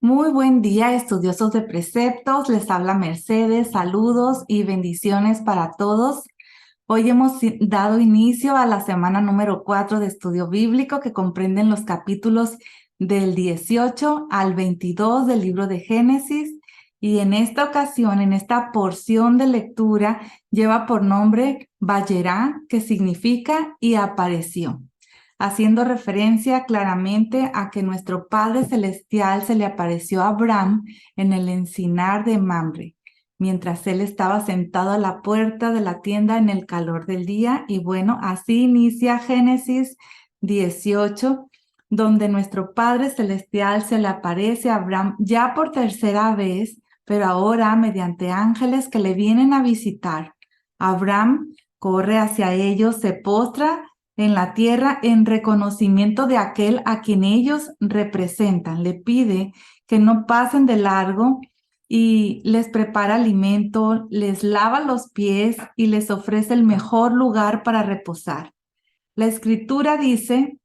Muy buen día, estudiosos de preceptos. Les habla Mercedes. Saludos y bendiciones para todos. Hoy hemos dado inicio a la semana número 4 de estudio bíblico que comprenden los capítulos del 18 al 22 del libro de Génesis. Y en esta ocasión, en esta porción de lectura, lleva por nombre Vayerá, que significa y apareció, haciendo referencia claramente a que nuestro Padre Celestial se le apareció a Abraham en el encinar de Mamre, mientras él estaba sentado a la puerta de la tienda en el calor del día. Y bueno, así inicia Génesis 18, donde nuestro Padre Celestial se le aparece a Abraham ya por tercera vez, pero ahora mediante ángeles que le vienen a visitar. Abraham corre hacia ellos, se postra en la tierra en reconocimiento de aquel a quien ellos representan. Le pide que no pasen de largo y les prepara alimento, les lava los pies y les ofrece el mejor lugar para reposar. La escritura dice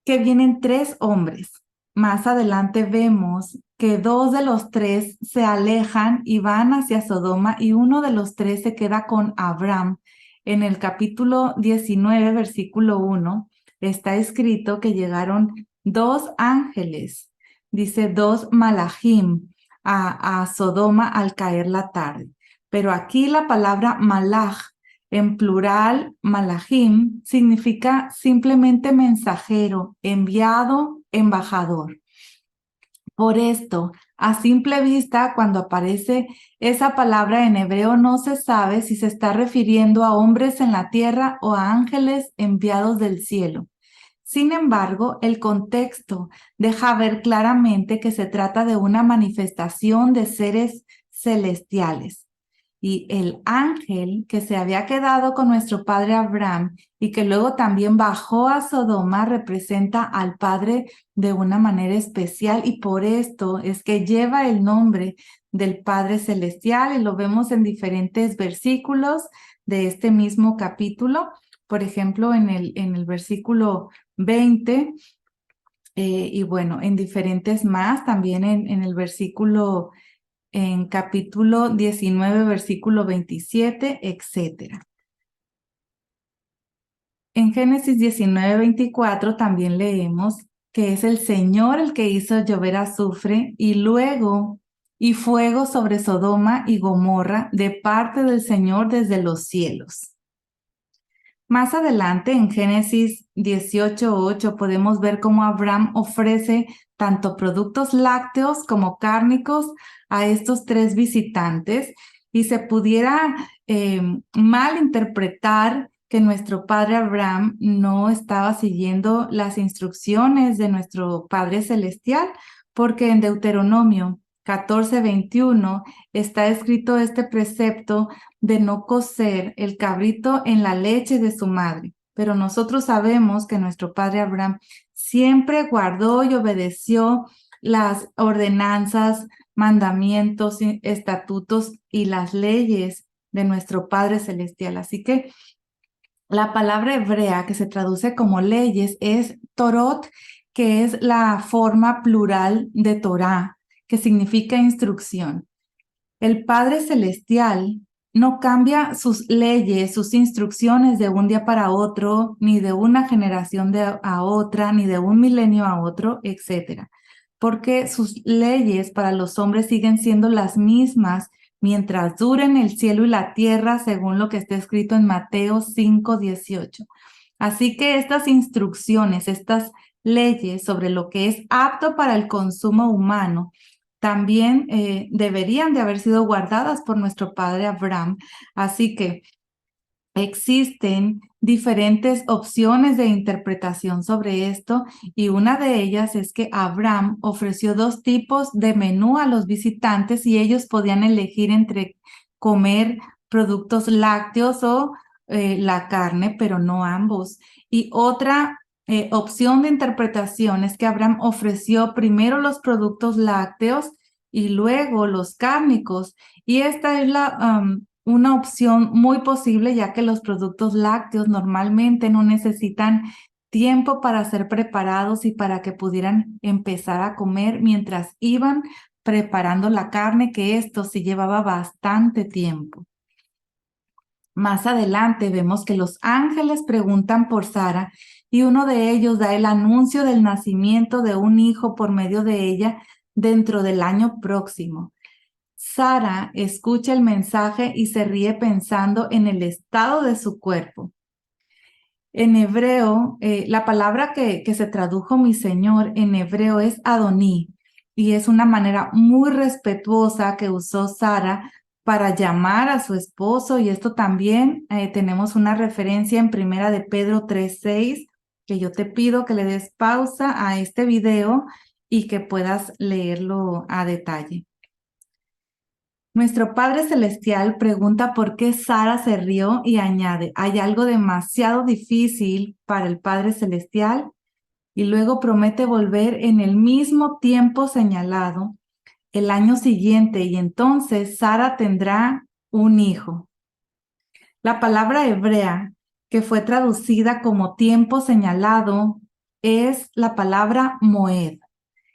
que vienen 3 hombres. Más adelante vemos que 2 de los 3 se alejan y van hacia Sodoma y uno de los 3 se queda con Abraham. En el capítulo 19, versículo 1, está escrito que llegaron 2 ángeles, dice 2 malachim, a Sodoma al caer la tarde. Pero aquí la palabra malach, en plural, malachim, significa simplemente mensajero, enviado, embajador. Por esto, a simple vista, cuando aparece esa palabra en hebreo, no se sabe si se está refiriendo a hombres en la tierra o a ángeles enviados del cielo. Sin embargo, el contexto deja ver claramente que se trata de una manifestación de seres celestiales. Y el ángel que se había quedado con nuestro padre Abraham y que luego también bajó a Sodoma representa al Padre de una manera especial, y por esto es que lleva el nombre del Padre Celestial, y lo vemos en diferentes versículos de este mismo capítulo. Por ejemplo, en el versículo 20, y bueno, en diferentes más, también en el versículo, en capítulo 19, versículo 27, etc. En Génesis 19, 24 también leemos que es el Señor el que hizo llover azufre y fuego sobre Sodoma y Gomorra de parte del Señor desde los cielos. Más adelante, en Génesis 18:8, podemos ver cómo Abraham ofrece tanto productos lácteos como cárnicos a estos 3 visitantes, y se pudiera malinterpretar que nuestro padre Abraham no estaba siguiendo las instrucciones de nuestro Padre Celestial, porque en Deuteronomio 14:21 está escrito este precepto de no cocer el cabrito en la leche de su madre. Pero nosotros sabemos que nuestro padre Abraham siempre guardó y obedeció las ordenanzas, mandamientos, estatutos y las leyes de nuestro Padre Celestial. Así que la palabra hebrea que se traduce como leyes es Torot, que es la forma plural de Torá, que significa instrucción. El Padre Celestial no cambia sus leyes, sus instrucciones de un día para otro, ni de una generación a otra, ni de un milenio a otro, etc. Porque sus leyes para los hombres siguen siendo las mismas mientras duren el cielo y la tierra, según lo que está escrito en Mateo 5:18. Así que estas instrucciones, estas leyes sobre lo que es apto para el consumo humano, también deberían de haber sido guardadas por nuestro padre Abraham. Así que existen diferentes opciones de interpretación sobre esto, y una de ellas es que Abraham ofreció 2 tipos de menú a los visitantes y ellos podían elegir entre comer productos lácteos o la carne, pero no ambos. Y otra opción de interpretación es que Abraham ofreció primero los productos lácteos y luego los cárnicos, y esta es una opción muy posible, ya que los productos lácteos normalmente no necesitan tiempo para ser preparados y para que pudieran empezar a comer mientras iban preparando la carne, que esto sí llevaba bastante tiempo. Más adelante vemos que los ángeles preguntan por Sara y uno de ellos da el anuncio del nacimiento de un hijo por medio de ella dentro del año próximo. Sara escucha el mensaje y se ríe pensando en el estado de su cuerpo. En hebreo, la palabra que se tradujo mi Señor en hebreo es Adoní, y es una manera muy respetuosa que usó Sara para llamar a su esposo, y esto también tenemos una referencia en Primera de Pedro 3:6, que yo te pido que le des pausa a este video y que puedas leerlo a detalle. Nuestro Padre Celestial pregunta por qué Sara se rió y añade, ¿hay algo demasiado difícil para el Padre Celestial? Y luego promete volver en el mismo tiempo señalado el año siguiente y entonces Sara tendrá un hijo. La palabra hebrea que fue traducida como tiempo señalado es la palabra moed,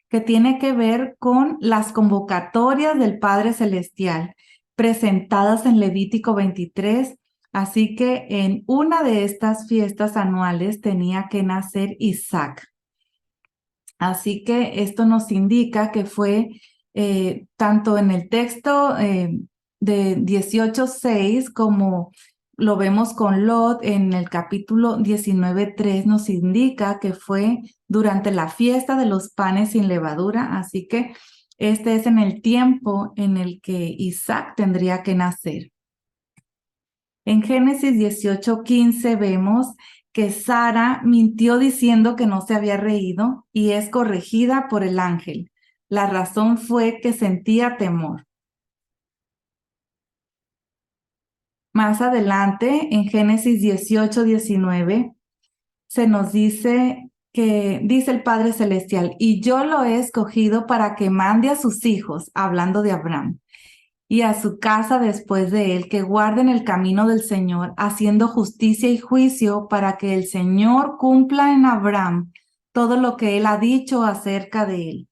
que tiene que ver con las convocatorias del Padre Celestial presentadas en Levítico 23. Así que en una de estas fiestas anuales tenía que nacer Isaac. Así que esto nos indica que fue tanto en el texto de 18:6 como lo vemos con Lot en el capítulo 19:3, nos indica que fue durante la fiesta de los panes sin levadura. Así que este es en el tiempo en el que Isaac tendría que nacer. En Génesis 18:15 vemos que Sara mintió diciendo que no se había reído y es corregida por el ángel. La razón fue que sentía temor. Más adelante, en Génesis 18:19, se nos dice que dice el Padre Celestial, y yo lo he escogido para que mande a sus hijos, hablando de Abraham, y a su casa después de él, que guarden el camino del Señor, haciendo justicia y juicio, para que el Señor cumpla en Abraham todo lo que él ha dicho acerca de él.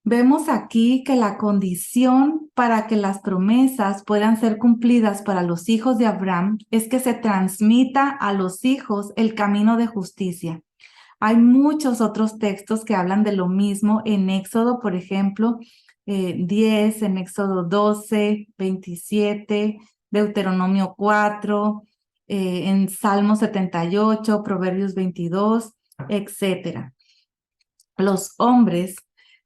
Vemos aquí que la condición para que las promesas puedan ser cumplidas para los hijos de Abraham es que se transmita a los hijos el camino de justicia. Hay muchos otros textos que hablan de lo mismo en Éxodo, por ejemplo, 10, en Éxodo 12, 27, Deuteronomio 4, en Salmo 78, Proverbios 22, etc. Los hombres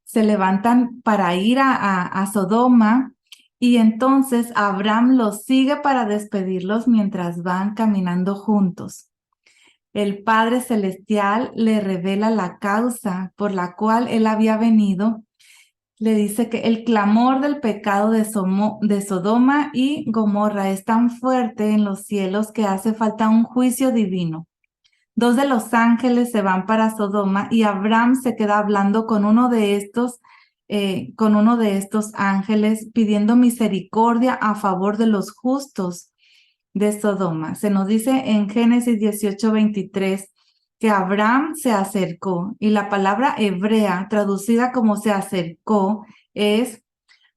se levantan para ir a Sodoma y entonces Abraham los sigue para despedirlos mientras van caminando juntos. El Padre Celestial le revela la causa por la cual él había venido. Le dice que el clamor del pecado de Sodoma y Gomorra es tan fuerte en los cielos que hace falta un juicio divino. 2 de los ángeles se van para Sodoma y Abraham se queda hablando con uno de estos ángeles pidiendo misericordia a favor de los justos de Sodoma. Se nos dice en Génesis 18:23 que Abraham se acercó y la palabra hebrea traducida como se acercó es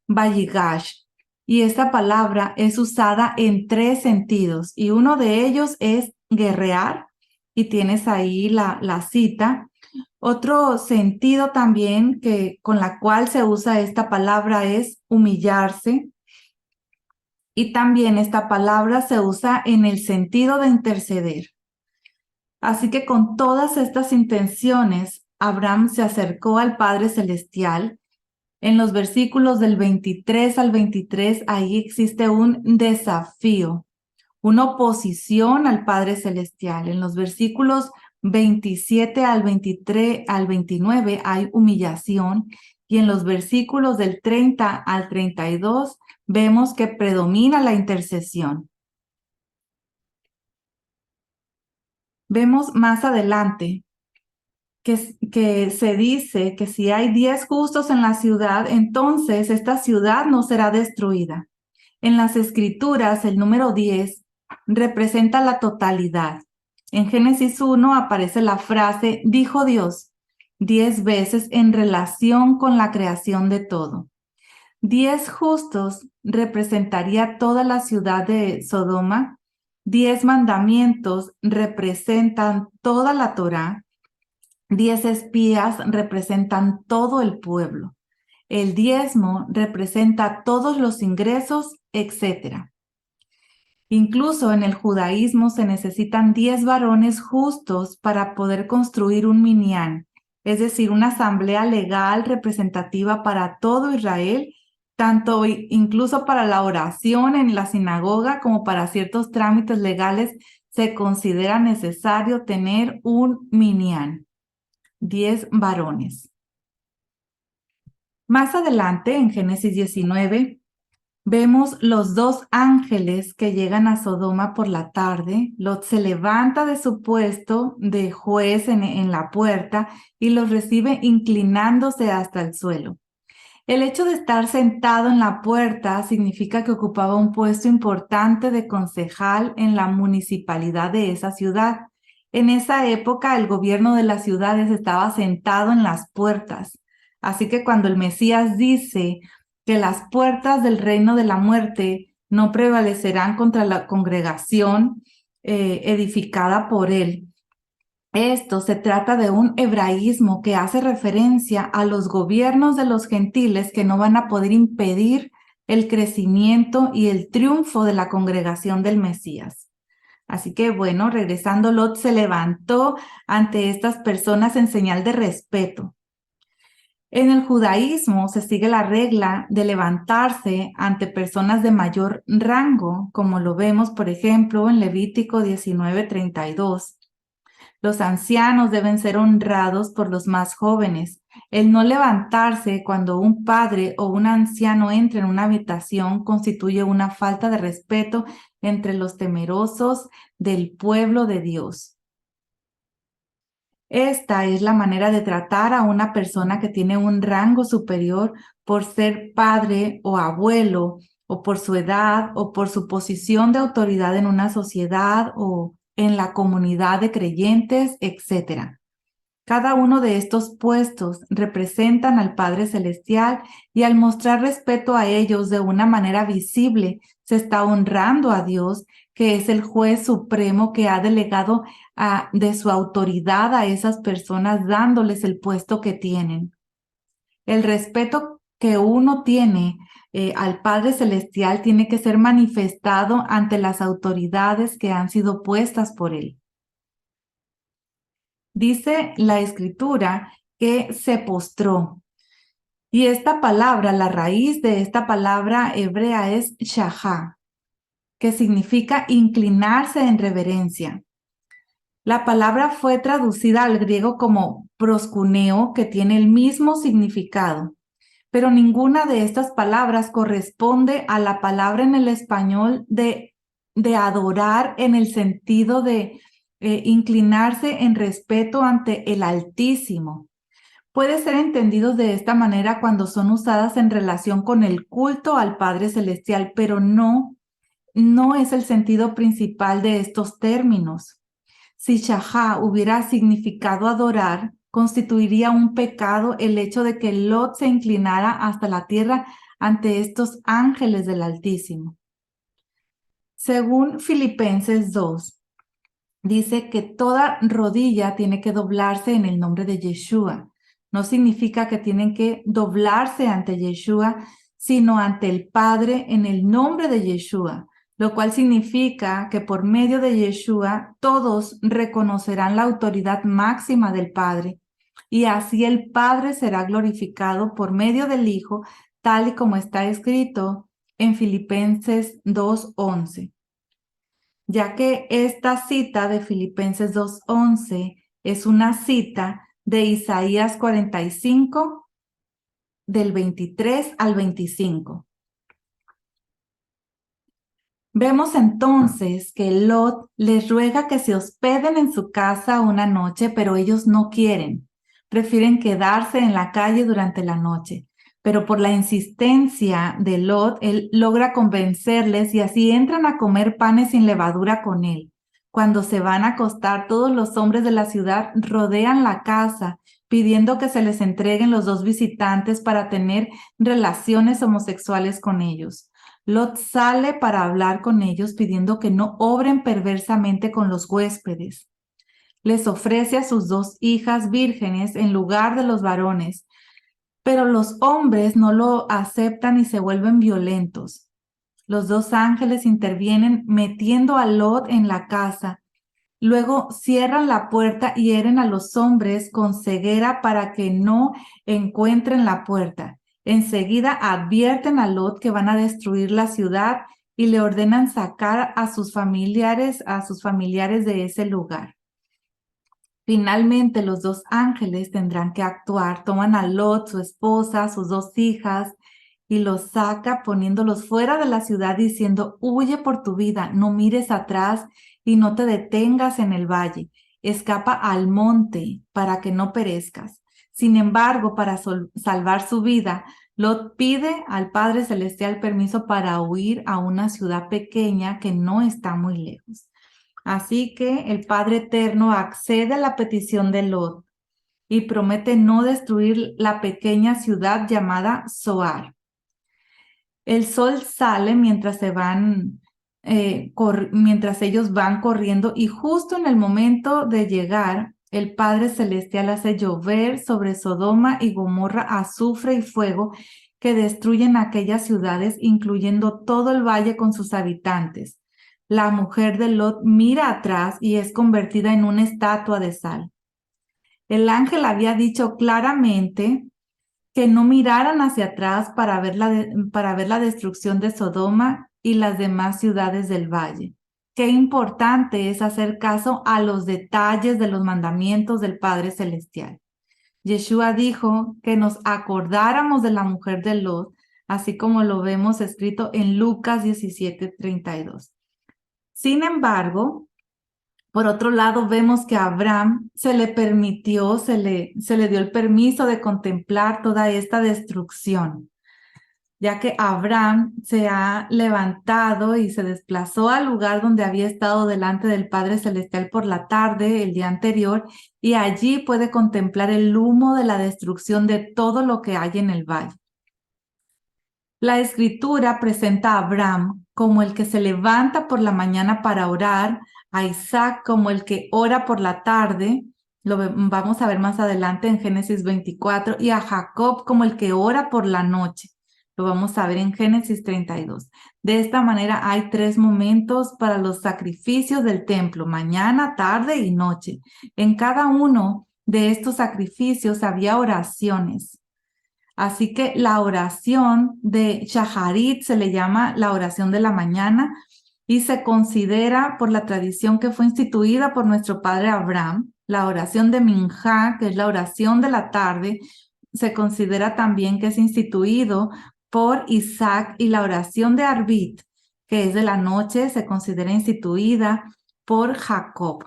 Vayigash. Y esta palabra es usada en 3 sentidos y uno de ellos es guerrear y tienes ahí la cita. Otro sentido también con la cual se usa esta palabra es humillarse. Y también esta palabra se usa en el sentido de interceder. Así que con todas estas intenciones, Abraham se acercó al Padre Celestial. En los versículos del 23 al 23, ahí existe un desafío, una oposición al Padre Celestial. En los versículos 27 al 23 al 29 hay humillación y en los versículos del 30 al 32 vemos que predomina la intercesión. Vemos más adelante que se dice que si hay 10 justos en la ciudad, entonces esta ciudad no será destruida. En las escrituras, el número 10 representa la totalidad. En Génesis 1 aparece la frase dijo Dios 10 veces en relación con la creación de todo. 10 justos representaría toda la ciudad de Sodoma. 10 mandamientos representan toda la Torá. 10 espías representan todo el pueblo. El diezmo representa todos los ingresos, etc. Incluso en el judaísmo se necesitan 10 varones justos para poder construir un minyan, es decir, una asamblea legal representativa para todo Israel, tanto incluso para la oración en la sinagoga como para ciertos trámites legales se considera necesario tener un minyan, 10 varones. Más adelante, en Génesis 19, vemos los 2 ángeles que llegan a Sodoma por la tarde. Lot se levanta de su puesto de juez en la puerta y los recibe inclinándose hasta el suelo. El hecho de estar sentado en la puerta significa que ocupaba un puesto importante de concejal en la municipalidad de esa ciudad. En esa época, el gobierno de las ciudades estaba sentado en las puertas. Así que cuando el Mesías dice que las puertas del reino de la muerte no prevalecerán contra la congregación edificada por él, esto se trata de un hebraísmo que hace referencia a los gobiernos de los gentiles que no van a poder impedir el crecimiento y el triunfo de la congregación del Mesías. Así que bueno, regresando, Lot se levantó ante estas personas en señal de respeto. En el judaísmo se sigue la regla de levantarse ante personas de mayor rango, como lo vemos, por ejemplo, en Levítico 19:32. Los ancianos deben ser honrados por los más jóvenes. El no levantarse cuando un padre o un anciano entra en una habitación constituye una falta de respeto entre los temerosos del pueblo de Dios. Esta es la manera de tratar a una persona que tiene un rango superior por ser padre o abuelo, o por su edad, o por su posición de autoridad en una sociedad o en la comunidad de creyentes, etc. Cada uno de estos puestos representan al Padre Celestial y al mostrar respeto a ellos de una manera visible, se está honrando a Dios, que es el juez supremo que ha delegado de su autoridad a esas personas, dándoles el puesto que tienen. El respeto que uno tiene al Padre Celestial tiene que ser manifestado ante las autoridades que han sido puestas por Él. Dice la Escritura que se postró. Y esta palabra, la raíz de esta palabra hebrea es shahá, que significa inclinarse en reverencia. La palabra fue traducida al griego como proskuneo, que tiene el mismo significado, pero ninguna de estas palabras corresponde a la palabra en el español de adorar en el sentido de inclinarse en respeto ante el Altísimo. Puede ser entendido de esta manera cuando son usadas en relación con el culto al Padre Celestial, pero no es el sentido principal de estos términos. Si shahá hubiera significado adorar, constituiría un pecado el hecho de que Lot se inclinara hasta la tierra ante estos ángeles del Altísimo. Según Filipenses 2, dice que toda rodilla tiene que doblarse en el nombre de Yeshua. No significa que tienen que doblarse ante Yeshua, sino ante el Padre en el nombre de Yeshua, lo cual significa que por medio de Yeshua todos reconocerán la autoridad máxima del Padre, y así el Padre será glorificado por medio del Hijo, tal y como está escrito en Filipenses 2:11. Ya que esta cita de Filipenses 2:11 es una cita de Isaías 45, del 23 al 25. Vemos entonces que Lot les ruega que se hospeden en su casa una noche, pero ellos no quieren. Prefieren quedarse en la calle durante la noche. Pero por la insistencia de Lot, él logra convencerles y así entran a comer panes sin levadura con él. Cuando se van a acostar, todos los hombres de la ciudad rodean la casa, pidiendo que se les entreguen los dos visitantes para tener relaciones homosexuales con ellos. Lot sale para hablar con ellos, pidiendo que no obren perversamente con los huéspedes. Les ofrece a sus dos hijas vírgenes en lugar de los varones, pero los hombres no lo aceptan y se vuelven violentos. Los dos ángeles intervienen metiendo a Lot en la casa. Luego cierran la puerta y hieren a los hombres con ceguera para que no encuentren la puerta. Enseguida advierten a Lot que van a destruir la ciudad y le ordenan sacar a sus familiares de ese lugar. Finalmente, los dos ángeles tendrán que actuar. Toman a Lot, su esposa, sus dos hijas, y los saca poniéndolos fuera de la ciudad diciendo, huye por tu vida, no mires atrás y no te detengas en el valle. Escapa al monte para que no perezcas. Sin embargo, para salvar su vida, Lot pide al Padre Celestial permiso para huir a una ciudad pequeña que no está muy lejos. Así que el Padre Eterno accede a la petición de Lot y promete no destruir la pequeña ciudad llamada Zoar. El sol sale mientras ellos van corriendo y justo en el momento de llegar, el Padre Celestial hace llover sobre Sodoma y Gomorra azufre y fuego que destruyen aquellas ciudades, incluyendo todo el valle con sus habitantes. La mujer de Lot mira atrás y es convertida en una estatua de sal. El ángel había dicho claramente que no miraran hacia atrás para ver la destrucción de Sodoma y las demás ciudades del valle. Qué importante es hacer caso a los detalles de los mandamientos del Padre Celestial. Yeshua dijo que nos acordáramos de la mujer de Lot, así como lo vemos escrito en Lucas 17:32. Sin embargo, por otro lado, vemos que a Abraham se le dio el permiso de contemplar toda esta destrucción, ya que Abraham se ha levantado y se desplazó al lugar donde había estado delante del Padre Celestial por la tarde, el día anterior, y allí puede contemplar el humo de la destrucción de todo lo que hay en el valle. La Escritura presenta a Abraham como el que se levanta por la mañana para orar, a Isaac como el que ora por la tarde, vamos a ver más adelante en Génesis 24, y a Jacob como el que ora por la noche. Lo vamos a ver en Génesis 32. De esta manera hay 3 momentos para los sacrificios del templo, mañana, tarde y noche. En cada uno de estos sacrificios había oraciones. Así que la oración de Shaharit se le llama la oración de la mañana y se considera por la tradición que fue instituida por nuestro padre Abraham. La oración de Minjá, que es la oración de la tarde, se considera también que es instituido por Isaac, y la oración de Arbit, que es de la noche, se considera instituida por Jacob.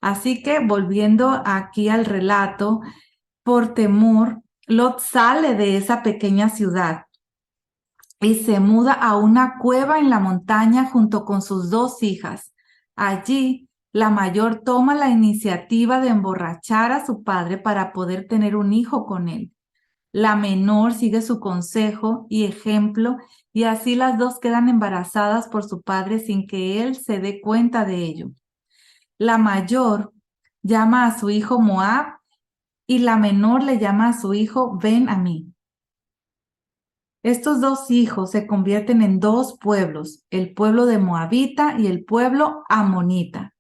Así que volviendo aquí al relato, por temor, Lot sale de esa pequeña ciudad y se muda a una cueva en la montaña junto con sus 2 hijas. Allí, la mayor toma la iniciativa de emborrachar a su padre para poder tener un hijo con él. La menor sigue su consejo y ejemplo, y así las 2 quedan embarazadas por su padre sin que él se dé cuenta de ello. La mayor llama a su hijo Moab y la menor le llama a su hijo ven a mí. Estos 2 hijos se convierten en 2 pueblos, el pueblo de Moabita y el pueblo amonita.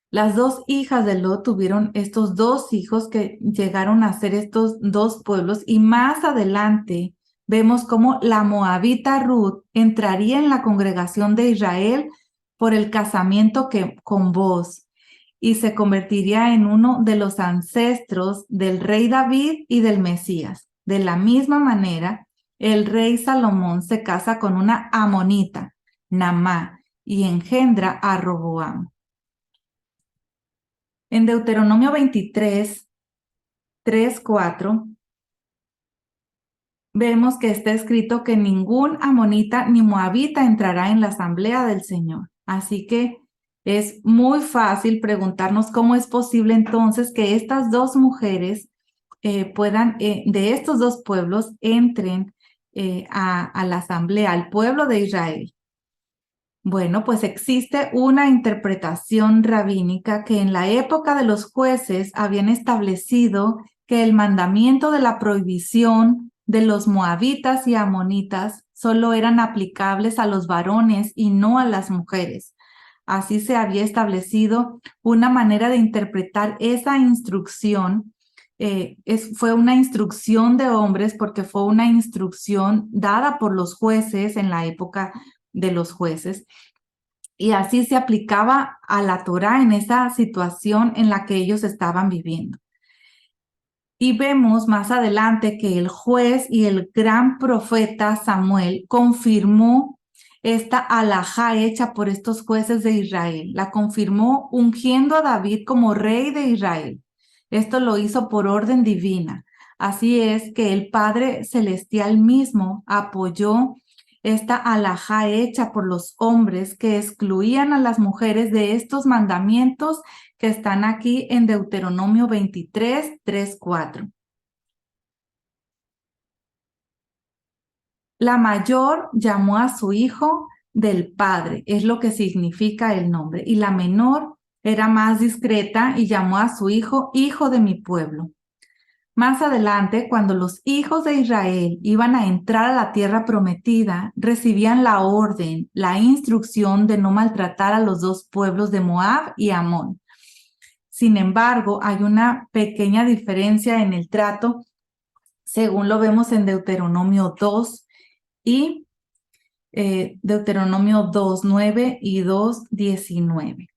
Las 2 hijas de Lot tuvieron estos 2 hijos que llegaron a ser estos 2 pueblos, y más adelante vemos cómo la moabita Ruth entraría en la congregación de Israel por el casamiento con Boaz, y se convertiría en uno de los ancestros del rey David y del Mesías. De la misma manera, el rey Salomón se casa con una amonita, Naamá, y engendra a Roboam. En Deuteronomio 23, 3, 4, vemos que está escrito que ningún amonita ni moabita entrará en la asamblea del Señor. Así que es muy fácil preguntarnos cómo es posible entonces que estas dos mujeres de estos dos pueblos entren a la asamblea, al pueblo de Israel. Bueno, pues existe una interpretación rabínica que en la época de los jueces habían establecido que el mandamiento de la prohibición de los moabitas y amonitas solo eran aplicables a los varones y no a las mujeres. Así se había establecido una manera de interpretar esa instrucción. Fue una instrucción de hombres porque fue una instrucción dada por los jueces en la época de los jueces. Y así se aplicaba a la Torá en esa situación en la que ellos estaban viviendo. Y vemos más adelante que el juez y el gran profeta Samuel confirmó esta alajá hecha por estos jueces de Israel. La confirmó ungiendo a David como rey de Israel. Esto lo hizo por orden divina. Así es que el Padre Celestial mismo apoyó esta alajá hecha por los hombres que excluían a las mujeres de estos mandamientos que están aquí en Deuteronomio 23, 3, 4. La mayor llamó a su hijo del padre, es lo que significa el nombre, y la menor era más discreta y llamó a su hijo hijo de mi pueblo. Más adelante, cuando los hijos de Israel iban a entrar a la tierra prometida, recibían la orden, la instrucción de no maltratar a los dos pueblos de Moab y Amón. Sin embargo, hay una pequeña diferencia en el trato, según lo vemos en Deuteronomio 2 y Deuteronomio 2:9 y 2:19,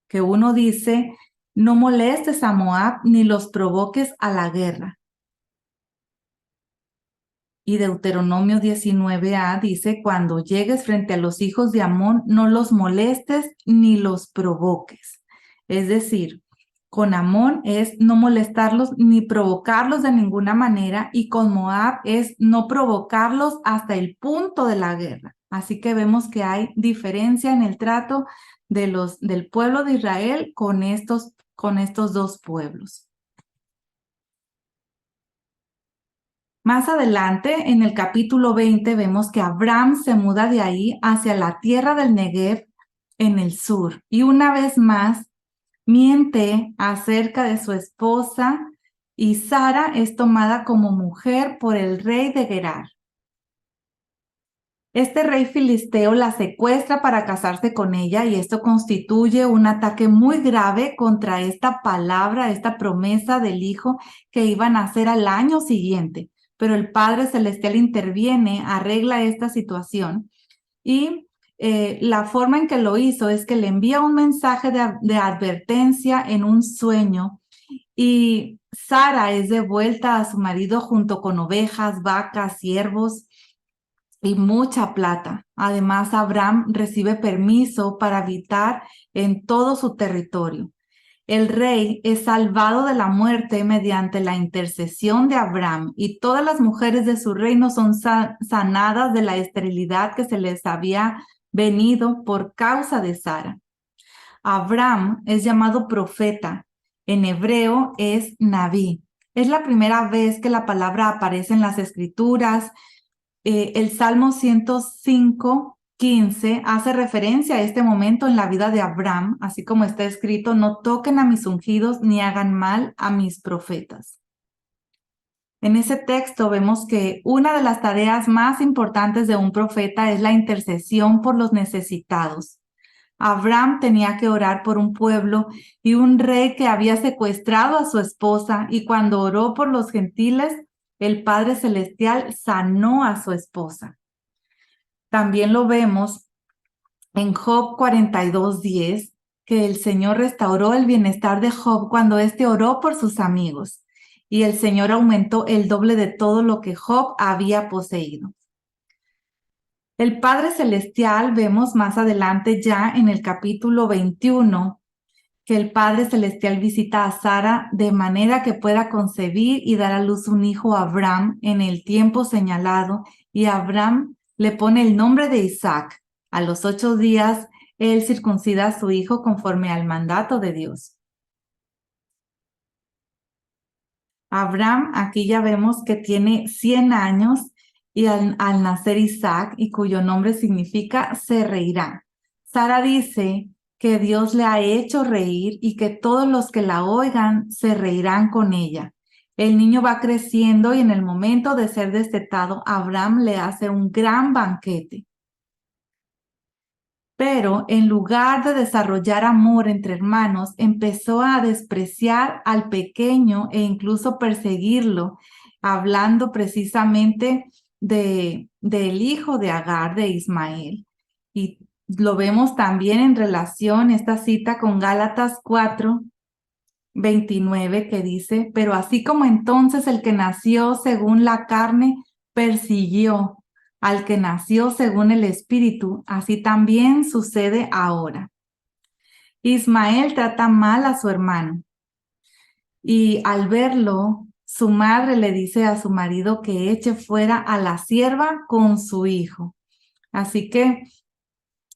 que uno dice, no molestes a Moab ni los provoques a la guerra. Y Deuteronomio 19a dice, cuando llegues frente a los hijos de Amón, no los molestes ni los provoques. Es decir, con Amón es no molestarlos ni provocarlos de ninguna manera, y con Moab es no provocarlos hasta el punto de la guerra. Así que vemos que hay diferencia en el trato del pueblo de Israel con estos dos pueblos. Más adelante, en el capítulo 20, vemos que Abraham se muda de ahí hacia la tierra del Negev en el sur. Y una vez más, miente acerca de su esposa y Sara es tomada como mujer por el rey de Gerar. Este rey filisteo la secuestra para casarse con ella y esto constituye un ataque muy grave contra esta palabra, esta promesa del hijo que iban a hacer al año siguiente. Pero el Padre Celestial interviene, arregla esta situación y la forma en que lo hizo es que le envía un mensaje de advertencia en un sueño y Sara es devuelta a su marido junto con ovejas, vacas, siervos y mucha plata. Además, Abraham recibe permiso para habitar en todo su territorio. El rey es salvado de la muerte mediante la intercesión de Abraham y todas las mujeres de su reino son sanadas de la esterilidad que se les había venido por causa de Sara. Abraham es llamado profeta. En hebreo es Naví. Es la primera vez que la palabra aparece en las Escrituras. El Salmo 105:15 hace referencia a este momento en la vida de Abraham, así como está escrito, no toquen a mis ungidos ni hagan mal a mis profetas. En ese texto vemos que una de las tareas más importantes de un profeta es la intercesión por los necesitados. Abraham tenía que orar por un pueblo y un rey que había secuestrado a su esposa, y cuando oró por los gentiles, el Padre Celestial sanó a su esposa. También lo vemos en Job 42:10, que el Señor restauró el bienestar de Job cuando éste oró por sus amigos, y el Señor aumentó el doble de todo lo que Job había poseído. El Padre Celestial, vemos más adelante ya en el capítulo 21, que el Padre Celestial visita a Sara de manera que pueda concebir y dar a luz un hijo a Abraham en el tiempo señalado, y Abraham le pone el nombre de Isaac. A los 8 días él circuncida a su hijo conforme al mandato de Dios. Abraham, aquí ya vemos que tiene 100 años y al nacer Isaac, y cuyo nombre significa se reirá. Sara dice que Dios le ha hecho reír y que todos los que la oigan se reirán con ella. El niño va creciendo y en el momento de ser destetado, Abraham le hace un gran banquete. Pero en lugar de desarrollar amor entre hermanos, empezó a despreciar al pequeño e incluso perseguirlo, hablando precisamente del hijo de Agar, de Ismael. Y lo vemos también en relación, esta cita con Gálatas 4:29, que dice, pero así como entonces el que nació según la carne persiguió al que nació según el Espíritu, así también sucede ahora. Ismael trata mal a su hermano y al verlo, su madre le dice a su marido que eche fuera a la sierva con su hijo. Así que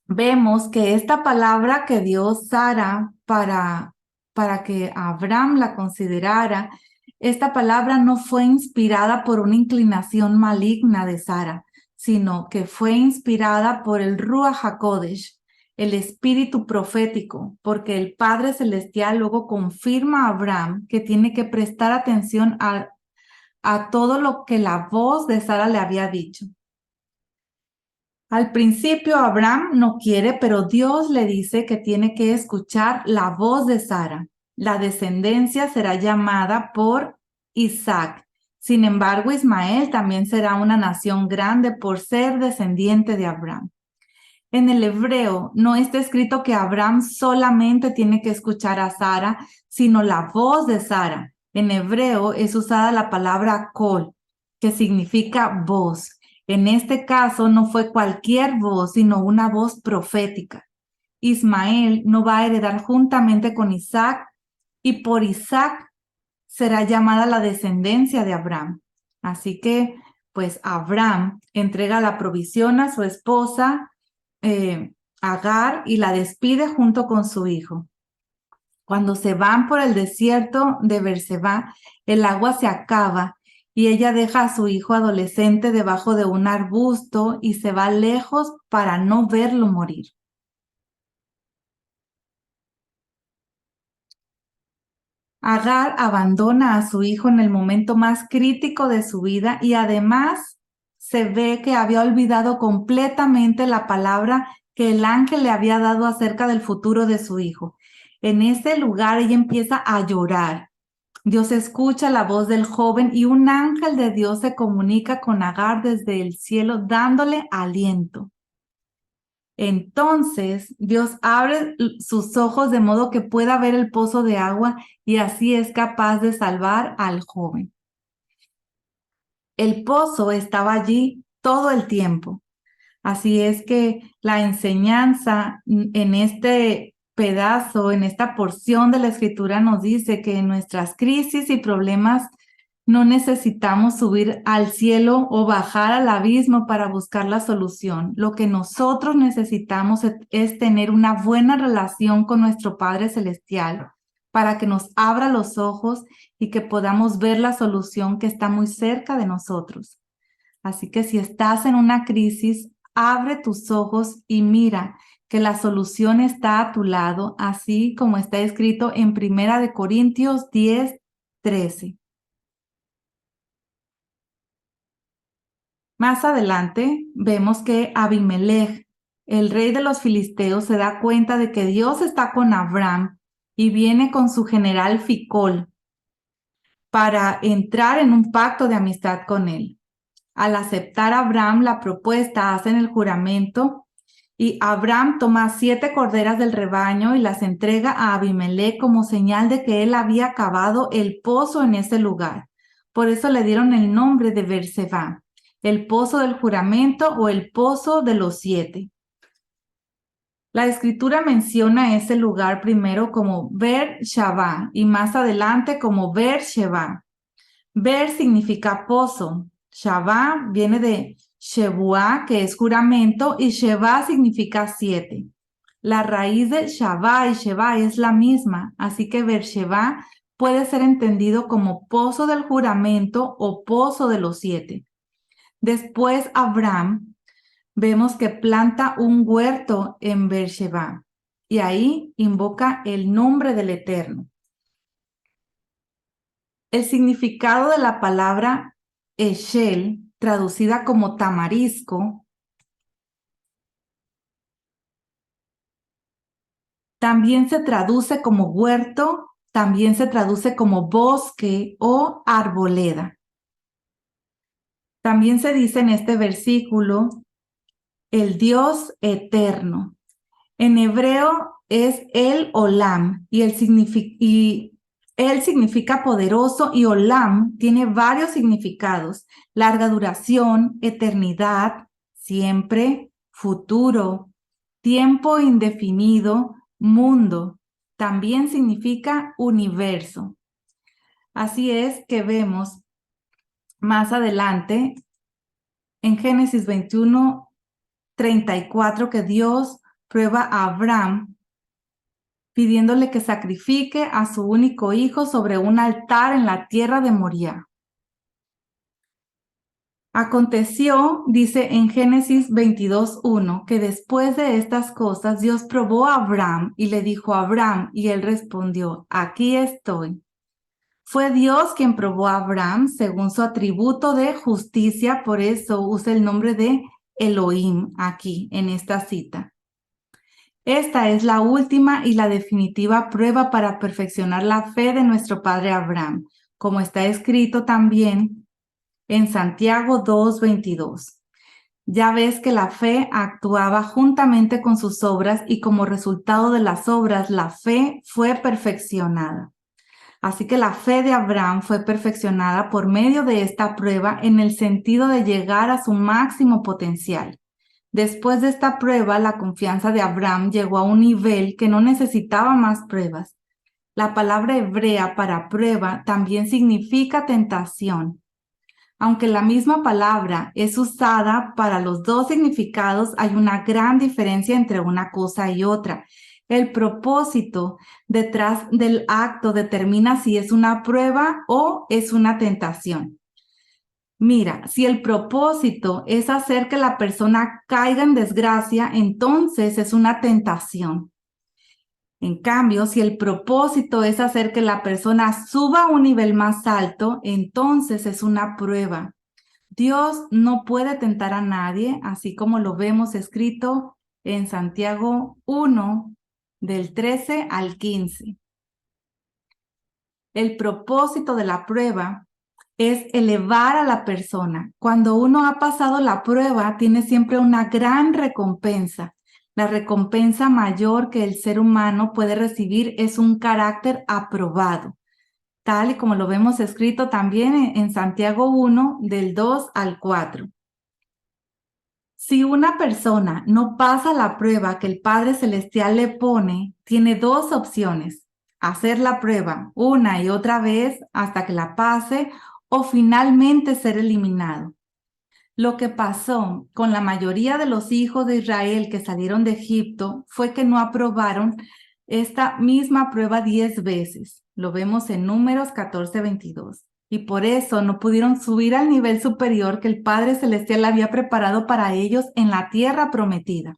vemos que esta palabra que dio Sara para que Abraham la considerara, esta palabra no fue inspirada por una inclinación maligna de Sara, sino que fue inspirada por el Ruach HaKodesh, el espíritu profético, porque el Padre Celestial luego confirma a Abraham que tiene que prestar atención a todo lo que la voz de Sara le había dicho. Al principio Abraham no quiere, pero Dios le dice que tiene que escuchar la voz de Sara. La descendencia será llamada por Isaac. Sin embargo, Ismael también será una nación grande por ser descendiente de Abraham. En el hebreo no está escrito que Abraham solamente tiene que escuchar a Sara, sino la voz de Sara. En hebreo es usada la palabra kol, que significa voz. En este caso no fue cualquier voz, sino una voz profética. Ismael no va a heredar juntamente con Isaac y por Isaac será llamada la descendencia de Abraham. Así que, pues Abraham entrega la provisión a su esposa Agar y la despide junto con su hijo. Cuando se van por el desierto de Berseba, el agua se acaba y ella deja a su hijo adolescente debajo de un arbusto y se va lejos para no verlo morir. Agar abandona a su hijo en el momento más crítico de su vida y además se ve que había olvidado completamente la palabra que el ángel le había dado acerca del futuro de su hijo. En ese lugar ella empieza a llorar. Dios escucha la voz del joven y un ángel de Dios se comunica con Agar desde el cielo dándole aliento. Entonces Dios abre sus ojos de modo que pueda ver el pozo de agua y así es capaz de salvar al joven. El pozo estaba allí todo el tiempo. Así es que la enseñanza en este pedazo, en esta porción de la escritura nos dice que en nuestras crisis y problemas no necesitamos subir al cielo o bajar al abismo para buscar la solución. Lo que nosotros necesitamos es tener una buena relación con nuestro Padre Celestial para que nos abra los ojos y que podamos ver la solución que está muy cerca de nosotros. Así que si estás en una crisis, abre tus ojos y mira que la solución está a tu lado, así como está escrito en 1 Corintios 10:13. Más adelante vemos que Abimelech, el rey de los filisteos, se da cuenta de que Dios está con Abraham y viene con su general Ficol para entrar en un pacto de amistad con él. Al aceptar Abraham la propuesta, hacen el juramento y Abraham toma 7 corderas del rebaño y las entrega a Abimelech como señal de que él había cavado el pozo en ese lugar. Por eso le dieron el nombre de Berseba, el pozo del juramento o el pozo de los 7. La escritura menciona ese lugar primero como Beer-Shabá y más adelante como Beer-Sheba. Ber significa pozo. Shabá viene de Shebuá, que es juramento, y Sheba significa 7. La raíz de Shabá y Sheba es la misma, así que Beersheba puede ser entendido como pozo del juramento o pozo de los 7. Después Abraham vemos que planta un huerto en Beersheba y ahí invoca el nombre del Eterno. El significado de la palabra Eshel, traducida como tamarisco, también se traduce como huerto, también se traduce como bosque o arboleda. También se dice en este versículo, el Dios eterno. En hebreo es el Olam y él significa poderoso y Olam tiene varios significados: larga duración, eternidad, siempre, futuro, tiempo indefinido, mundo. También significa universo. Así es que vemos más adelante en Génesis 21:34 que Dios prueba a Abraham pidiéndole que sacrifique a su único hijo sobre un altar en la tierra de Moriah. Aconteció, dice en Génesis 22:1, que después de estas cosas Dios probó a Abraham y le dijo a Abraham, y él respondió, aquí estoy. Fue Dios quien probó a Abraham según su atributo de justicia, por eso usa el nombre de Elohim aquí en esta cita. Esta es la última y la definitiva prueba para perfeccionar la fe de nuestro padre Abraham, como está escrito también en Santiago 2:22. Ya ves que la fe actuaba juntamente con sus obras y como resultado de las obras la fe fue perfeccionada. Así que la fe de Abraham fue perfeccionada por medio de esta prueba en el sentido de llegar a su máximo potencial. Después de esta prueba, la confianza de Abraham llegó a un nivel que no necesitaba más pruebas. La palabra hebrea para prueba también significa tentación. Aunque la misma palabra es usada para los dos significados, hay una gran diferencia entre una cosa y otra. El propósito detrás del acto determina si es una prueba o es una tentación. Mira, si el propósito es hacer que la persona caiga en desgracia, entonces es una tentación. En cambio, si el propósito es hacer que la persona suba a un nivel más alto, entonces es una prueba. Dios no puede tentar a nadie, así como lo vemos escrito en Santiago 1, del 13 al 15. El propósito de la prueba es elevar a la persona. Cuando uno ha pasado la prueba, tiene siempre una gran recompensa. La recompensa mayor que el ser humano puede recibir es un carácter aprobado, tal y como lo vemos escrito también en Santiago 1, del 2 al 4. Si una persona no pasa la prueba que el Padre Celestial le pone, tiene dos opciones: hacer la prueba una y otra vez hasta que la pase o finalmente ser eliminado. Lo que pasó con la mayoría de los hijos de Israel que salieron de Egipto fue que no aprobaron esta misma prueba 10 veces. Lo vemos en Números 14:22. Y por eso no pudieron subir al nivel superior que el Padre Celestial había preparado para ellos en la tierra prometida.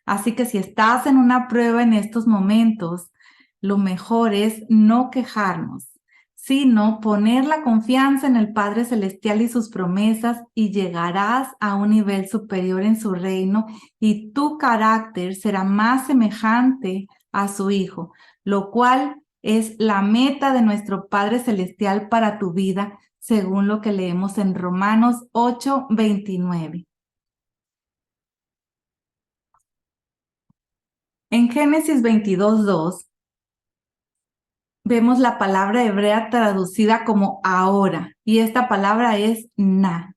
Así que si estás en una prueba en estos momentos, lo mejor es no quejarnos, sino poner la confianza en el Padre Celestial y sus promesas, y llegarás a un nivel superior en su reino y tu carácter será más semejante a su Hijo, lo cual es la meta de nuestro Padre Celestial para tu vida, según lo que leemos en Romanos 8:29. En Génesis 22:2 vemos la palabra hebrea traducida como ahora, y esta palabra es na.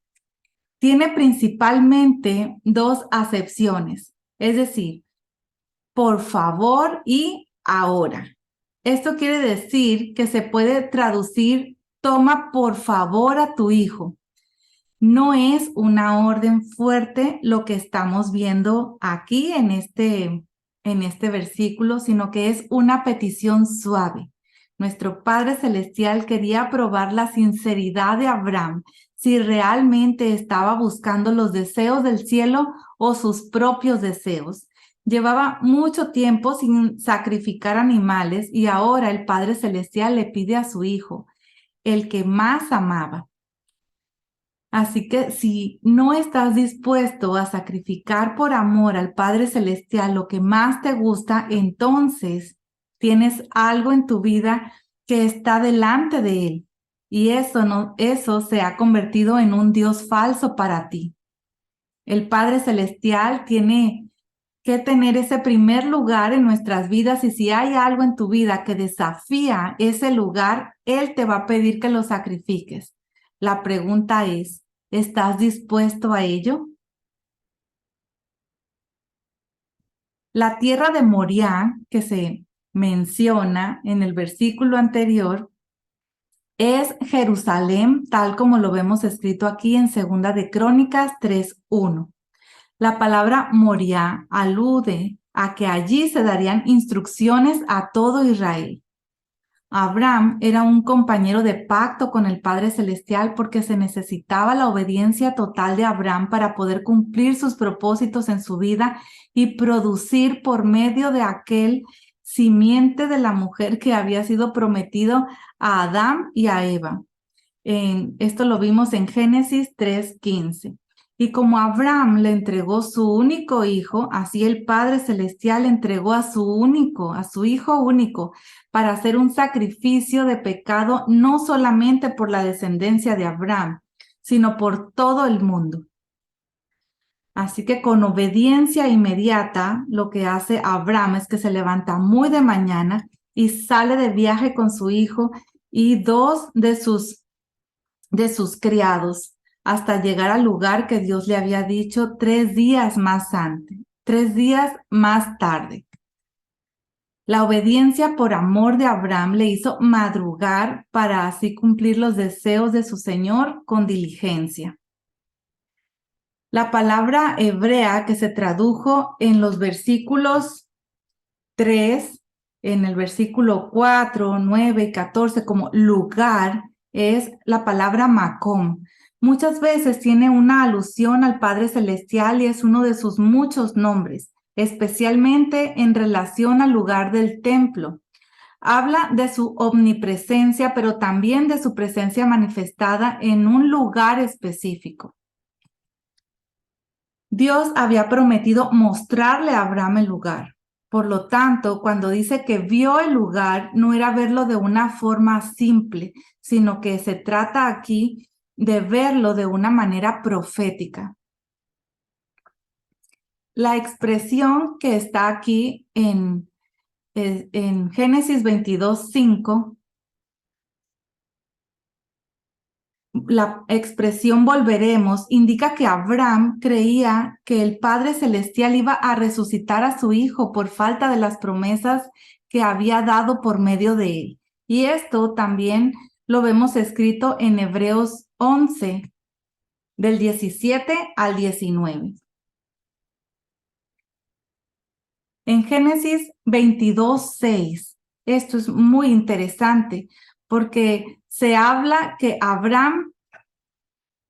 Tiene principalmente dos acepciones, es decir, por favor y ahora. Esto quiere decir que se puede traducir toma por favor a tu hijo. No es una orden fuerte lo que estamos viendo aquí en este en este versículo, sino que es una petición suave. Nuestro Padre Celestial quería probar la sinceridad de Abraham, si realmente estaba buscando los deseos del cielo o sus propios deseos. Llevaba mucho tiempo sin sacrificar animales y ahora el Padre Celestial le pide a su hijo, el que más amaba. Así que si no estás dispuesto a sacrificar por amor al Padre Celestial lo que más te gusta, entonces tienes algo en tu vida que está delante de Él. Y eso se ha convertido en un Dios falso para ti. El Padre Celestial tiene que tener ese primer lugar en nuestras vidas, y si hay algo en tu vida que desafía ese lugar, Él te va a pedir que lo sacrifiques. La pregunta es, ¿estás dispuesto a ello? La tierra de Moriah, que se menciona en el versículo anterior, es Jerusalén, tal como lo vemos escrito aquí en Segunda de Crónicas 3:1. La palabra Moriah alude a que allí se darían instrucciones a todo Israel. Abraham era un compañero de pacto con el Padre Celestial porque se necesitaba la obediencia total de Abraham para poder cumplir sus propósitos en su vida y producir por medio de aquel simiente de la mujer que había sido prometido a Adán y a Eva. Esto lo vimos en Génesis 3:15. Y como Abraham le entregó su único hijo, así el Padre Celestial entregó a su hijo único, para hacer un sacrificio de pecado, no solamente por la descendencia de Abraham, sino por todo el mundo. Así que con obediencia inmediata, lo que hace Abraham es que se levanta muy de mañana y sale de viaje con su hijo y dos de sus criados, hasta llegar al lugar que Dios le había dicho 3 días más tarde. La obediencia por amor de Abraham le hizo madrugar para así cumplir los deseos de su Señor con diligencia. La palabra hebrea que se tradujo en los versículos 3, en el versículo 4, 9 y 14 como lugar, es la palabra Macom. Muchas veces tiene una alusión al Padre Celestial y es uno de sus muchos nombres, especialmente en relación al lugar del templo. Habla de su omnipresencia, pero también de su presencia manifestada en un lugar específico. Dios había prometido mostrarle a Abraham el lugar. Por lo tanto, cuando dice que vio el lugar, no era verlo de una forma simple, sino que se trata aquí de verlo de una manera profética. La expresión que está aquí en Génesis 22:5, la expresión volveremos indica que Abraham creía que el Padre Celestial iba a resucitar a su hijo por falta de las promesas que había dado por medio de él. Y esto también lo vemos escrito en Hebreos 11, del 17 al 19. En Génesis 22:6, esto es muy interesante porque se habla que Abraham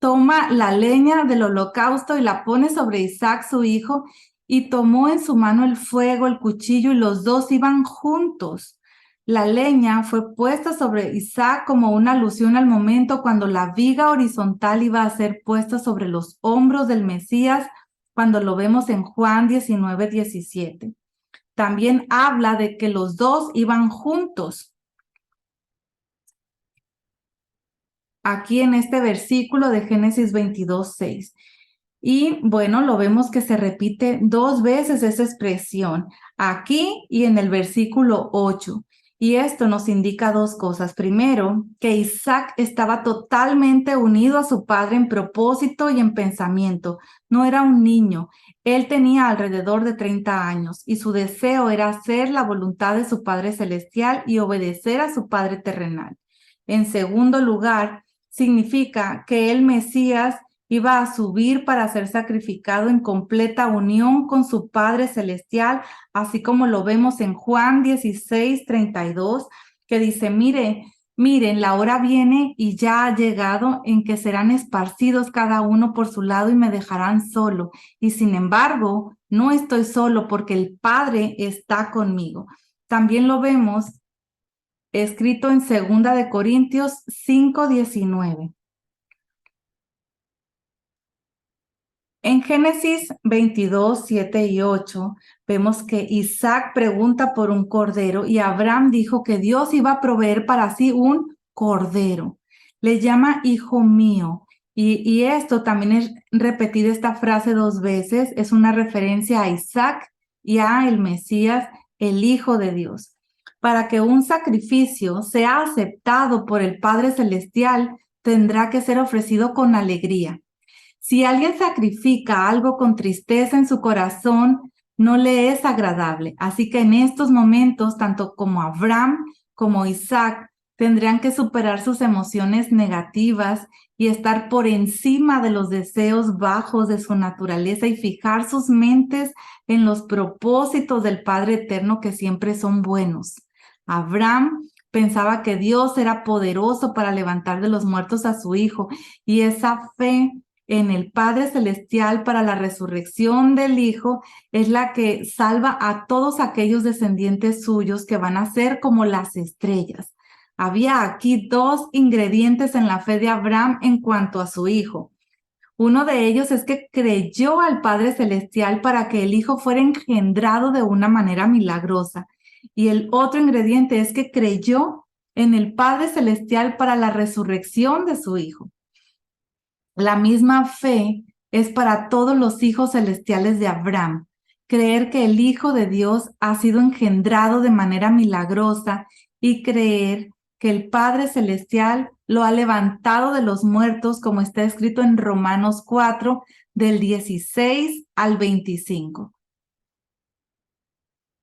toma la leña del holocausto y la pone sobre Isaac, su hijo, y tomó en su mano el fuego, el cuchillo, y los dos iban juntos. La leña fue puesta sobre Isaac como una alusión al momento cuando la viga horizontal iba a ser puesta sobre los hombros del Mesías, cuando lo vemos en Juan 19:17. También habla de que los dos iban juntos. Aquí en este versículo de Génesis 22:6. Y bueno, lo vemos que se repite 2 veces esa expresión, aquí y en el versículo 8. Y esto nos indica 2 cosas. Primero, que Isaac estaba totalmente unido a su padre en propósito y en pensamiento. No era un niño. Él tenía alrededor de 30 años y su deseo era hacer la voluntad de su Padre Celestial y obedecer a su Padre terrenal. En segundo lugar, significa que el Mesías iba a subir para ser sacrificado en completa unión con su Padre Celestial, así como lo vemos en Juan 16:32, que dice, miren, la hora viene y ya ha llegado en que serán esparcidos cada uno por su lado y me dejarán solo. Y sin embargo, no estoy solo porque el Padre está conmigo. También lo vemos escrito en 2 Corintios 5:19. En Génesis 22:7 y 8 vemos que Isaac pregunta por un cordero y Abraham dijo que Dios iba a proveer para sí un cordero. Le llama hijo mío. Y esto también es repetir esta frase 2 veces, es una referencia a Isaac y a el Mesías, el Hijo de Dios. Para que un sacrificio sea aceptado por el Padre Celestial, tendrá que ser ofrecido con alegría. Si alguien sacrifica algo con tristeza en su corazón, no le es agradable. Así que en estos momentos, tanto como Abraham como Isaac tendrían que superar sus emociones negativas y estar por encima de los deseos bajos de su naturaleza y fijar sus mentes en los propósitos del Padre Eterno que siempre son buenos. Abraham pensaba que Dios era poderoso para levantar de los muertos a su hijo, y esa fe en el Padre Celestial para la resurrección del Hijo es la que salva a todos aquellos descendientes suyos que van a ser como las estrellas. Había aquí 2 ingredientes en la fe de Abraham en cuanto a su hijo. Uno de ellos es que creyó al Padre Celestial para que el Hijo fuera engendrado de una manera milagrosa. Y el otro ingrediente es que creyó en el Padre Celestial para la resurrección de su Hijo. La misma fe es para todos los hijos celestiales de Abraham. Creer que el Hijo de Dios ha sido engendrado de manera milagrosa y creer que el Padre Celestial lo ha levantado de los muertos, como está escrito en Romanos 4, del 16 al 25.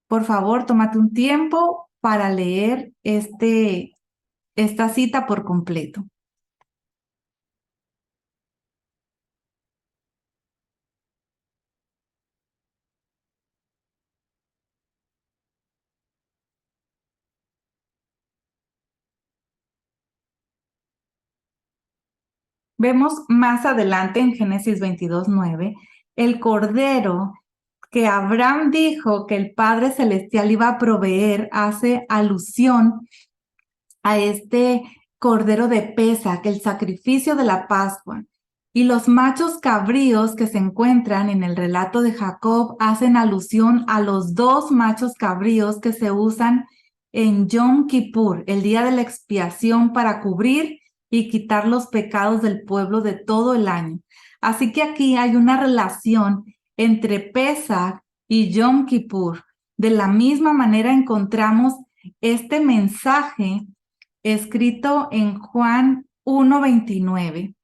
Por favor, tómate un tiempo para leer esta cita por completo. Vemos más adelante en Génesis 22:9, el cordero que Abraham dijo que el Padre Celestial iba a proveer, hace alusión a este cordero de Pesaj, el sacrificio de la Pascua. Y los machos cabríos que se encuentran en el relato de Jacob hacen alusión a los 2 machos cabríos que se usan en Yom Kippur, el día de la expiación, para cubrir y quitar los pecados del pueblo de todo el año. Así que aquí hay una relación entre Pesaj y Yom Kippur. De la misma manera encontramos este mensaje escrito en Juan 1:29,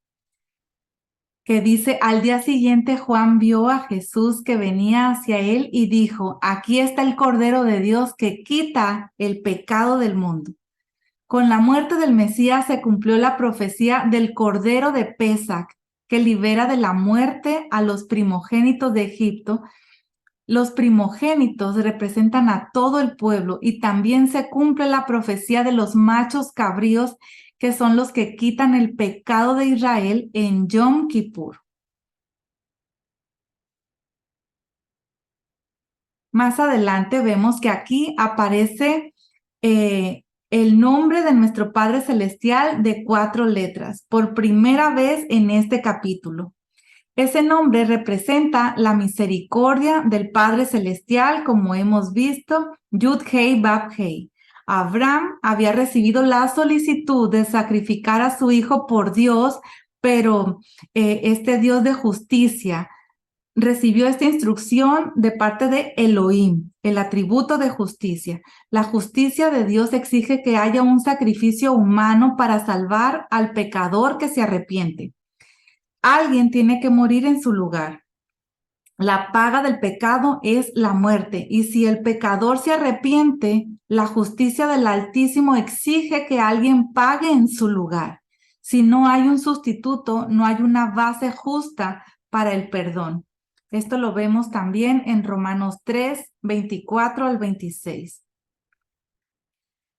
que dice, al día siguiente Juan vio a Jesús que venía hacia él y dijo, aquí está el Cordero de Dios que quita el pecado del mundo. Con la muerte del Mesías se cumplió la profecía del Cordero de Pesaj, que libera de la muerte a los primogénitos de Egipto. Los primogénitos representan a todo el pueblo y también se cumple la profecía de los machos cabríos, que son los que quitan el pecado de Israel en Yom Kippur. Más adelante vemos que aquí aparece el nombre de nuestro Padre Celestial de 4 letras, por primera vez en este capítulo. Ese nombre representa la misericordia del Padre Celestial, como hemos visto, Yud-Hei Vav-Hei. Abraham había recibido la solicitud de sacrificar a su hijo por Dios, pero este Dios de justicia recibió esta instrucción de parte de Elohim, el atributo de justicia. La justicia de Dios exige que haya un sacrificio humano para salvar al pecador que se arrepiente. Alguien tiene que morir en su lugar. La paga del pecado es la muerte, y si el pecador se arrepiente, la justicia del Altísimo exige que alguien pague en su lugar. Si no hay un sustituto, no hay una base justa para el perdón. Esto lo vemos también en Romanos 3, 24 al 26.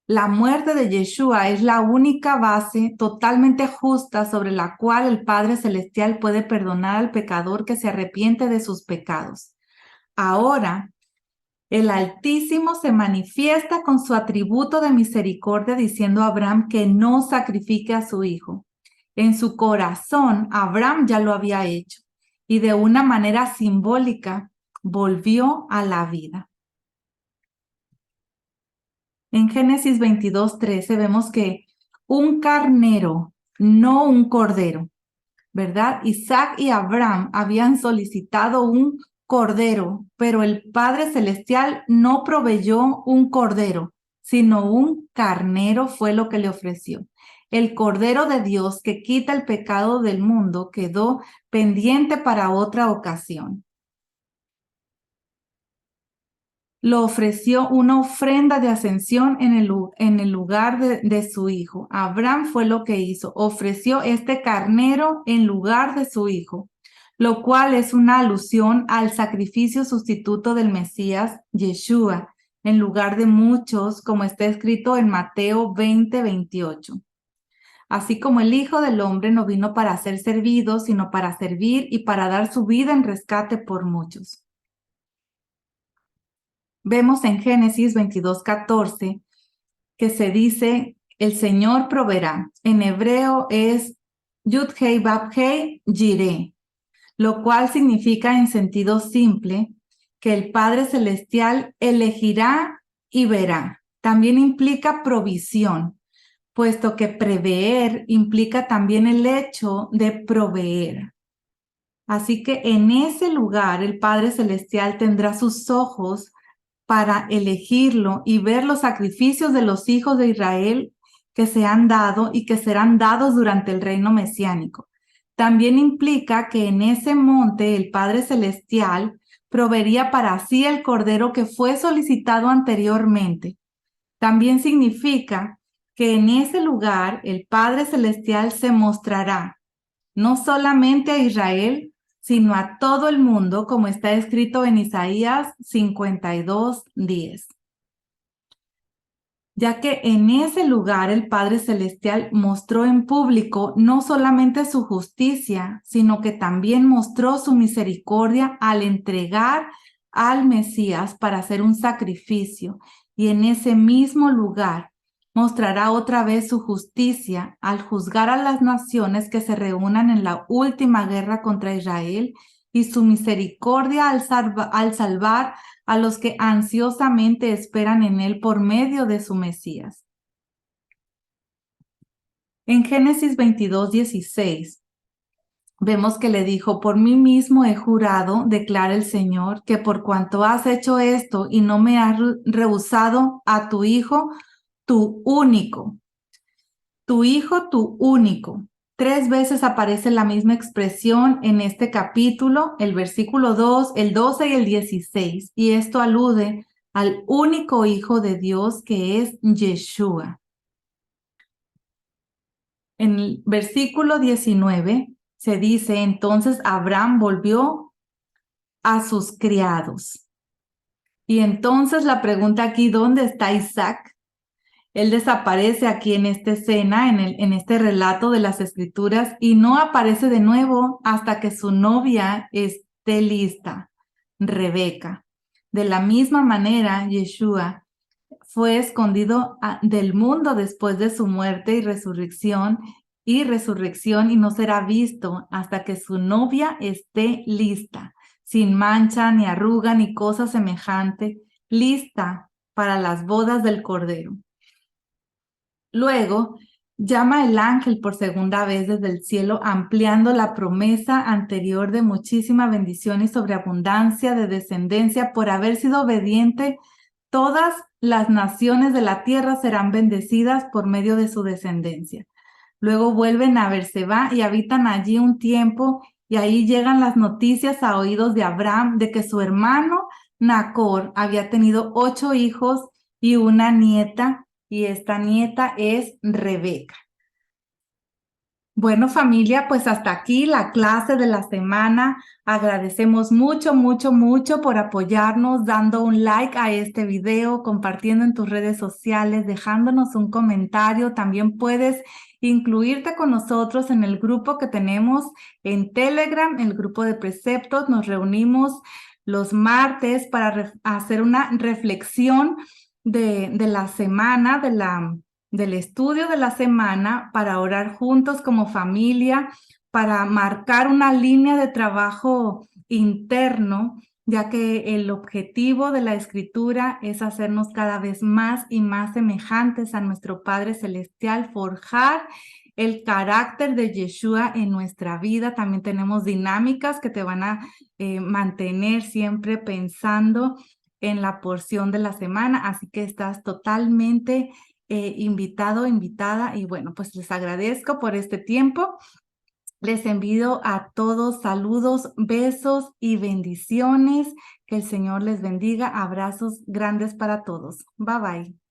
La muerte de Yeshua es la única base totalmente justa sobre la cual el Padre Celestial puede perdonar al pecador que se arrepiente de sus pecados. Ahora, el Altísimo se manifiesta con su atributo de misericordia diciendo a Abraham que no sacrifique a su hijo. En su corazón, Abraham ya lo había hecho y de una manera simbólica volvió a la vida. En Génesis 22:13 vemos que un carnero, no un cordero, ¿verdad? Isaac y Abraham habían solicitado un cordero, pero el Padre Celestial no proveyó un cordero, sino un carnero fue lo que le ofreció. El cordero de Dios que quita el pecado del mundo quedó pendiente para otra ocasión. Lo ofreció una ofrenda de ascensión en el lugar de su hijo. Abraham fue lo que hizo, ofreció este carnero en lugar de su hijo, lo cual es una alusión al sacrificio sustituto del Mesías, Yeshua, en lugar de muchos, como está escrito en Mateo 20:28. Así como el Hijo del Hombre no vino para ser servido, sino para servir y para dar su vida en rescate por muchos. Vemos en Génesis 22:14 que se dice, el Señor proveerá. En hebreo es Yud-Hei Vav-Hei Jireh, lo cual significa en sentido simple que el Padre Celestial elegirá y verá. También implica provisión, puesto que prever implica también el hecho de proveer. Así que en ese lugar el Padre Celestial tendrá sus ojos para elegirlo y ver los sacrificios de los hijos de Israel que se han dado y que serán dados durante el reino mesiánico. También implica que en ese monte el Padre Celestial proveería para sí el cordero que fue solicitado anteriormente. También significa que en ese lugar el Padre Celestial se mostrará no solamente a Israel, sino a todo el mundo, como está escrito en Isaías 52:10. Ya que en ese lugar el Padre Celestial mostró en público no solamente su justicia, sino que también mostró su misericordia al entregar al Mesías para hacer un sacrificio. Y en ese mismo lugar mostrará otra vez su justicia al juzgar a las naciones que se reúnan en la última guerra contra Israel y su misericordia al salvar a los que ansiosamente esperan en él por medio de su Mesías. En Génesis 22:16 vemos que le dijo, por mí mismo he jurado, declara el Señor, que por cuanto has hecho esto y no me has rehusado a tu hijo, tu único. Tu hijo, tu único. 3 veces aparece la misma expresión en este capítulo, el versículo 2, el 12 y el 16, y esto alude al único Hijo de Dios que es Yeshua. En el versículo 19 se dice, entonces Abraham volvió a sus criados. Y entonces la pregunta aquí, ¿dónde está Isaac? Él desaparece aquí en esta escena, en este relato de las Escrituras, y no aparece de nuevo hasta que su novia esté lista, Rebeca. De la misma manera, Yeshua fue escondido del mundo después de su muerte y resurrección, y no será visto hasta que su novia esté lista, sin mancha, ni arruga, ni cosa semejante, lista para las bodas del Cordero. Luego, llama el ángel por segunda vez desde el cielo, ampliando la promesa anterior de muchísima bendición y sobreabundancia de descendencia por haber sido obediente. Todas las naciones de la tierra serán bendecidas por medio de su descendencia. Luego vuelven a Berseba y habitan allí un tiempo, y ahí llegan las noticias a oídos de Abraham de que su hermano Nacor había tenido 8 hijos y una nieta, y esta nieta es Rebeca. Bueno, familia, pues hasta aquí la clase de la semana. Agradecemos mucho, mucho, mucho por apoyarnos, dando un like a este video, compartiendo en tus redes sociales, dejándonos un comentario. También puedes incluirte con nosotros en el grupo que tenemos en Telegram, el grupo de preceptos. Nos reunimos los martes para hacer una reflexión de la semana, del estudio de la semana, para orar juntos como familia, para marcar una línea de trabajo interno, ya que el objetivo de la escritura es hacernos cada vez más y más semejantes a nuestro Padre Celestial, forjar el carácter de Yeshua en nuestra vida. También tenemos dinámicas que te van a mantener siempre pensando en la porción de la semana, así que estás totalmente invitado, invitada, y bueno, pues les agradezco por este tiempo. Les envío a todos saludos, besos y bendiciones. Que el Señor les bendiga. Abrazos grandes para todos. Bye bye.